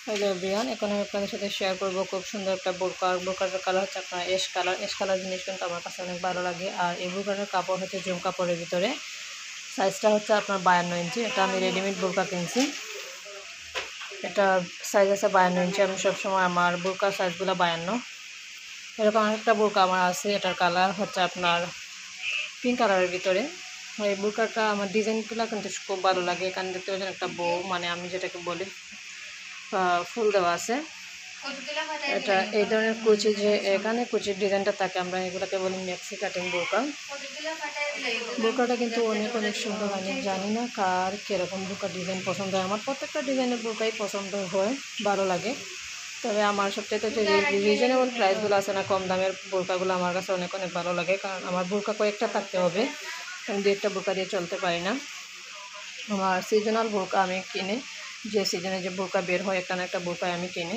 Hello everyone, এখন আমি আপনাদের সাথে শেয়ার করব খুব সুন্দর একটা বোরকা। বোরকাটার কালার হচ্ছে আপনার অ্যাশ কালার জিনিস কিন্তু আমার কাছে অনেক ভালো লাগে। আর এই বোরকাটার কাপড় হচ্ছে জুম কাপড়ের ভিতরে, সাইজটা হচ্ছে আপনার 52 ইঞ্চি। এটা আমি রেডিমেড বোরকা কিনছি, এটা সাইজ আছে 52 ইঞ্চি। আমি সবসময় আমার বোরকার সাইজগুলো 52। এরকম আরেকটা বোরকা আমার আছে, এটার কালার হচ্ছে আপনার পিঙ্ক কালারের ভিতরে। এই বোরকাটা আমার ডিজাইনগুলো কিন্তু খুব ভালো লাগে। এখানে দেখতে পাচ্ছেন একটা বউ, মানে আমি যেটাকে বলি ফুল দেওয়া আছে। এটা এই ধরনের কুচি, যে এখানে কুচির ডিজাইনটা থাকে, আমরা এগুলোকে বলি মেক্সি কাটিং বোরকা। বোরকাটা কিন্তু অনেক অনেক সুন্দর। আমি জানি না কার কীরকম বোরকার ডিজাইন পছন্দ হয়, আমার প্রত্যেকটা ডিজাইনের বোরকাই পছন্দ হয়, ভালো লাগে। তবে আমার সবচেয়ে যে রিজনেবল প্রাইসগুলো আছে না, কম দামের বোরকাগুলো আমার কাছে অনেক অনেক ভালো লাগে। কারণ আমার বোরকা কয়েকটা থাকতে হবে, আমি দু একটা বোরকা দিয়ে চলতে পারি না। আমার সিজনাল বোরকা আমি কিনি, যে সিজনে যে বোরকা বের হয় একটা না একটা বোরকা আমি কিনি।